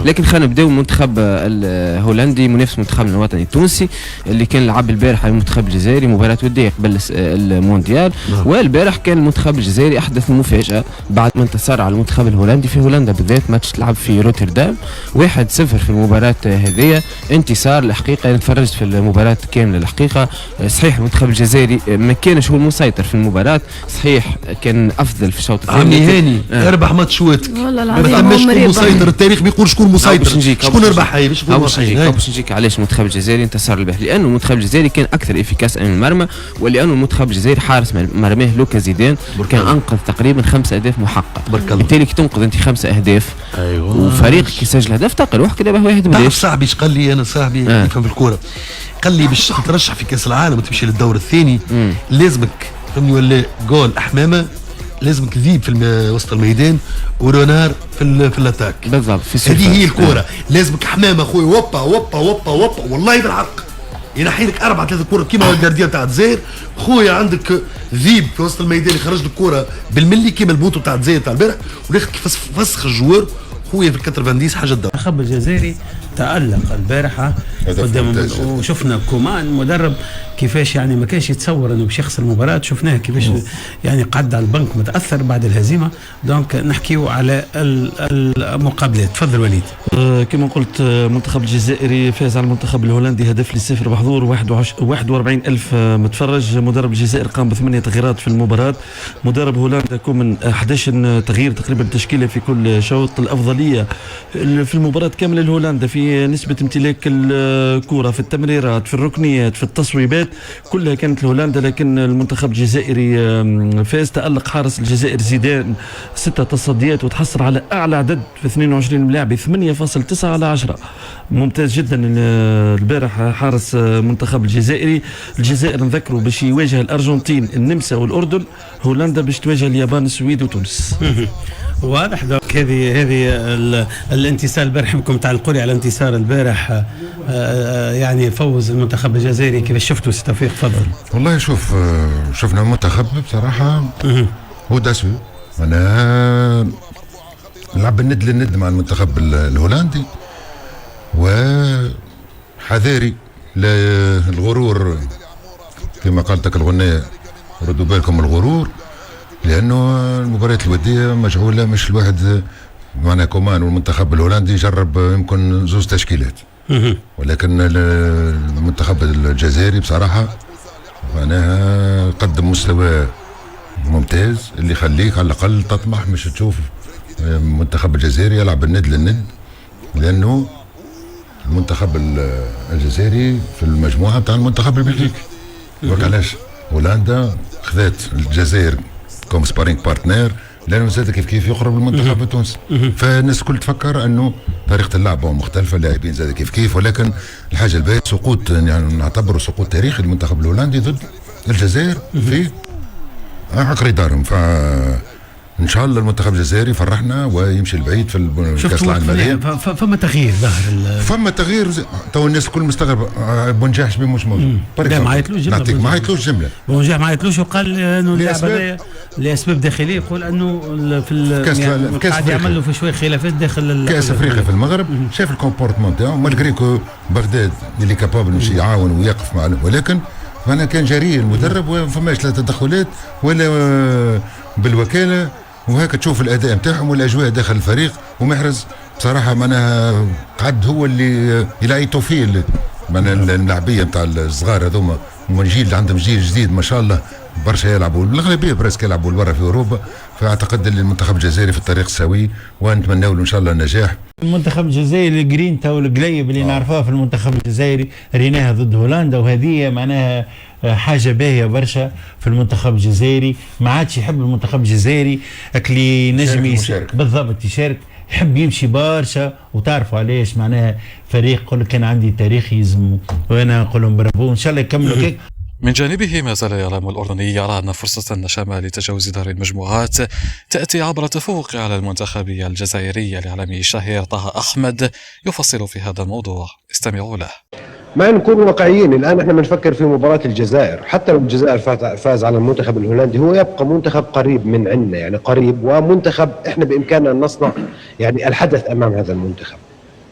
لكن خلينا نبداو المنتخب الهولندي منافس منتخبنا الوطني التونسي اللي كان لعب البارح المنتخب الجزائري مباراة ودية قبل المونديال. والبارح كان المنتخب الجزائري احدث مفاجأة بعد ما انتصر على المنتخب الهولندي في هولندا بالذات، ماتش تلعب في روتردام 1-0 في المباراة هذه. انتصار الحقيقة، انا تفرجت في المباراة كاملة الحقيقة. صحيح المنتخب الجزائري ما كانش هو المسيطر في المباراة، صحيح كان افضل في الشوط الثاني. عمي هاني اربح ماتشواتك ما ثماش شكون مسيطر، التاريخ بيقول شكون مسيطر شكون ربح. هاي باش نجيك علاش المنتخب الجزائري انتصر البارح، لانه المنتخب الجزائري كان اكثر افيكاس امام المرمى، ولانه المنتخب الجزائري حارس مرماه لوكا زيدان كان انقذ تقريبا 5 اهداف محقق. بالتالي كي تنقذ انت 5 اهداف وفريقك يسجل هدف تقل وحك دابا واحد بلاش. صاحبي ايش قال لي، انا صاحبي يفهم في الكوره، قال لي باش ترشح في كاس العالم وتمشي للدور الثاني لازمك فهمني ولا جول احمامه، لازمك ذيب في وسط الميدان ورونار في الاتاك بالضبط. هذه هي الكوره لازمك حمامه خويا وبا وبا وبا وبا والله بالحق ينحي لك 4-3 كوره كيما الجارديان تاع الجزائر خويا. عندك ذيب في وسط الميدان يخرج لك كوره بالملي كيما البوتو تاع الجزائر تاع البارح وليخك فسخ الجوار خويا في الكترفانديس حاجه الدار. المنتخب الجزائري تألق البارحة قدام، وشفنا كومان مدرب كيفاش يعني ما كانش يتصور انه باش يخسر المباراة، شفناه كيفاش يعني قعد على البنك متأثر بعد الهزيمة. دونك نحكيو على المقابلات. تفضل وليد. كما قلت المنتخب الجزائري فاز على المنتخب الهولندي هدف ل0 بحضور 41,000 متفرج. مدرب الجزائر قام ب8 تغييرات في المباراة. مدرب هولندا من 11 تغيير تقريبا تشكيلة في كل شوط. الأفضلية في المباراة كاملة لهولندا في نسبة امتلاك الكرة، في التمريرات، في الركنيات، في التصويبات، كلها كانت لهولندا. لكن المنتخب الجزائري فاز. تألق حارس الجزائر زيدان 6 تصديات وتحصل على أعلى عدد في 22 لاعب 8.9 على 10. ممتاز جدا البارح حارس منتخب الجزائري. الجزائر نذكروا باش يواجه الأرجنتين النمسا والأردن، هولندا باش تواجه اليابان السويد وتونس. واضح. دونك هذه الانتصار البارح بكم تعلقوا لي على الانتصار البارح يعني فوز المنتخب الجزائري. كيف شفتوا سي توفيق؟ تفضل. والله شوف شفنا منتخب بصراحه هو داسو. انا لعب الند للند مع المنتخب الهولندي وحذاري للغرور كما قالتك الغنية، ردوا بالكم الغرور، لانه المباريات الوديه مجهوله. مش الواحد معنا كومان والمنتخب الهولندي جرب يمكن 2 تشكيلات، ولكن المنتخب الجزائري بصراحه معناها قدم مستوى ممتاز اللي يخليك على الاقل تطمح مش تشوف المنتخب الجزائري يلعب الند للند، لانه المنتخب الجزائري في المجموعه بتاع المنتخب البلجيكي. وعلاش هولندا خذات الجزائر كوم سبارينغ بارتنير، لانه زاد كيف يقرب المنتخب التونسي. فالناس الكل تفكر انه طريقه اللعب مختلفه، اللاعبين زاد كيف ولكن الحاجه الباهيه سقوط، يعني نعتبره سقوط تاريخي المنتخب الهولندي ضد الجزائر في عقر دارهم. ان شاء الله المنتخب الجزائري فرحنا ويمشي البعيد في الكاس العالم. فما تغيير ظهر فما تغيير تو الناس الكل مستغرب. بونجاح شبيه مش موجود. ما عيطلوش جمله. ما عيطلوش جمله. بونجاح ما عيطلوش وقال انه اللاعب هذايا لاسباب داخليه، يقول انه في كاس يعمل له في شويه خلافات داخل كاس افريقيا في المغرب. شاف الكومبورتمون تاعو مالغري كو بغداد اللي كابابل باش يعاون ويقف مع، ولكن انا كان جريء المدرب وما فماش لا تدخلات ولا بالوكاله، وهكا تشوف الاداء نتاعهم والاجواء داخل الفريق. ومحرز بصراحه معناها قعد هو اللي يلاقي فيه معناها اللاعبيه نتاع الصغار هذوما، ومن جيل عندهم جيل جديد ما شاء الله برشا يلعبوا، الاغلبيه براسك يلعبوا برا في اوروبا. فاعتقد ان المنتخب الجزائري في الطريق السوي ونتمنى له ان شاء الله النجاح. المنتخب الجزائري الجرينتا والقليب اللي نعرفوها في المنتخب الجزائري ريناها ضد هولندا، وهذه معناها حاجه باهيه برشا في المنتخب الجزائري. ما عادش يحب المنتخب الجزائري اللي نجم بالضبط يشارك، يحب يمشي برشا. وتعرفوا علاش؟ معناها فريق يقول لك كان عندي تاريخ يلزم، وانا نقول لهم برافو ان شاء الله يكملوا هيك. من جانبه ما زال الإعلام الأردني يرى أن فرصة شاملة لتجاوز دور المجموعات تأتي عبر التفوق على المنتخب الجزائري. الإعلامي الشهير طه أحمد يفصل في هذا الموضوع، استمعوا له. ما نكون واقعيين، الآن احنا بنفكر في مباراة الجزائر. حتى لو الجزائر فاز على المنتخب الهولندي هو يبقى منتخب قريب من عندنا، يعني قريب، ومنتخب احنا بإمكاننا أن نصنع يعني الحدث أمام هذا المنتخب.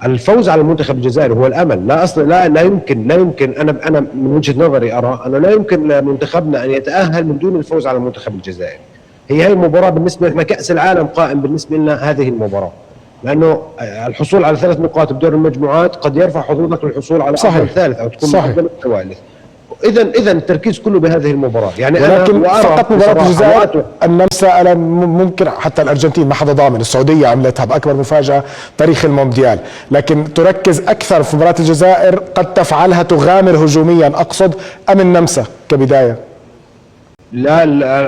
الفوز على المنتخب الجزائري هو الامل، لا يمكن انا من وجهه نظري ارى انه لا يمكن لمنتخبنا ان يتاهل من دون الفوز على المنتخب الجزائري. هي المباراه بالنسبه لنا كاس العالم قائم بالنسبه لنا هذه المباراه، لانه الحصول على 3 نقاط بدور المجموعات قد يرفع حظوظك للحصول على افضل ثالث او تكون افضل الثالث. اذا التركيز كله بهذه المباراه، يعني ولكن فقط مباراه الجزائر النمسا ممكن حتى الارجنتين ما حدا ضامن، السعوديه عملتها باكبر مفاجاه تاريخ المونديال، لكن تركز اكثر في مباراه الجزائر قد تفعلها تغامر هجوميا اقصد ام النمسا كبدايه؟ لا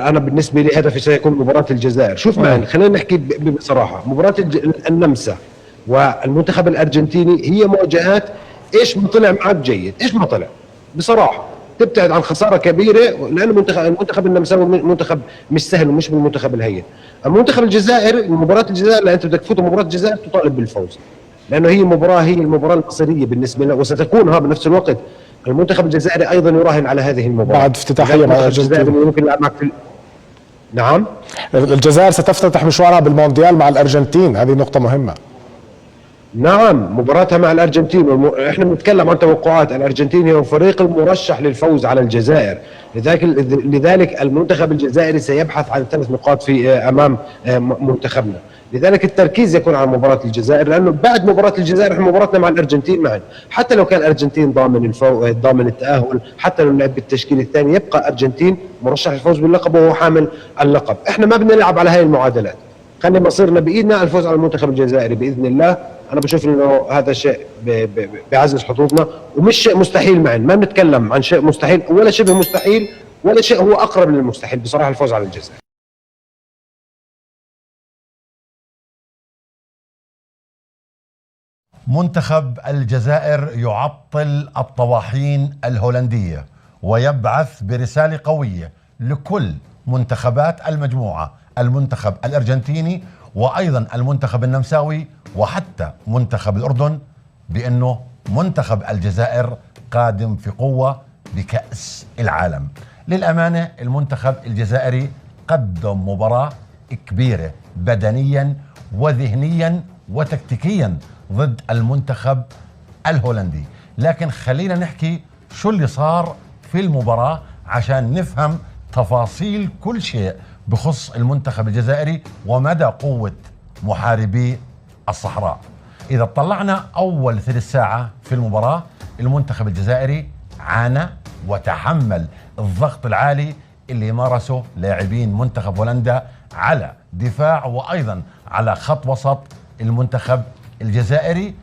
انا بالنسبه لي هدفي سيكون مباراه الجزائر. شوف معي خلينا نحكي بصراحه، مباراه النمسا والمنتخب الارجنتيني هي مواجهات ايش ما طلع معك جيد، ايش ما طلع بصراحه تبتعد عن خساره كبيره، لان المنتخب النمساوي منتخب مش سهل ومش بالمنتخب الهين. المنتخب الجزائري مباراه الجزائر اللي انت بدك تفوت مباراه الجزائر تطالب بالفوز، لانه هي المباراه المصيريه بالنسبه لنا، وستكون بنفس الوقت المنتخب الجزائري ايضا يراهن على هذه المباراه بعد افتتاحيه مع الارجنتين. ممكن يلعب معك نعم الجزائر ستفتتح مشوارها بالمونديال مع الارجنتين، هذه نقطه مهمه. نعم مباراتها مع الارجنتين، احنا بنتكلم عن توقعات الارجنتين هي الفريق المرشح للفوز على الجزائر، لذلك المنتخب الجزائري سيبحث عن 3 نقاط في امام منتخبنا، لذلك التركيز يكون على مباراة الجزائر، لانه بعد مباراة الجزائر احنا مباراتنا مع الارجنتين معا، حتى لو كان الارجنتين ضامن التأهل، حتى لو لعب بالتشكيل الثاني يبقى الارجنتين مرشح للفوز باللقب وهو حامل اللقب. احنا ما بدنا نلعب على هاي المعادلات، خلي مصيرنا بايدنا الفوز على المنتخب الجزائري باذن الله. انا بشوف انه هذا شيء بيعزز حظوظنا ومش شيء مستحيل معا، ما بنتكلم عن شيء مستحيل ولا شبه مستحيل ولا شيء هو اقرب للمستحيل بصراحة الفوز على الجزائر. منتخب الجزائر يعطل الطواحين الهولندية ويبعث برسالة قوية لكل منتخبات المجموعة، المنتخب الأرجنتيني وأيضا المنتخب النمساوي وحتى منتخب الأردن، بأنه منتخب الجزائر قادم في قوة بكأس العالم. للأمانة المنتخب الجزائري قدم مباراة كبيرة بدنيا وذهنيا وتكتيكيا ضد المنتخب الهولندي، لكن خلينا نحكي شو اللي صار في المباراة عشان نفهم تفاصيل كل شيء بخص المنتخب الجزائري ومدى قوة محاربي الصحراء. إذا طلعنا أول 3 ساعة في المباراة، المنتخب الجزائري عانى وتحمل الضغط العالي اللي مارسه لاعبين منتخب هولندا على دفاع وأيضا على خط وسط المنتخب الجزائري.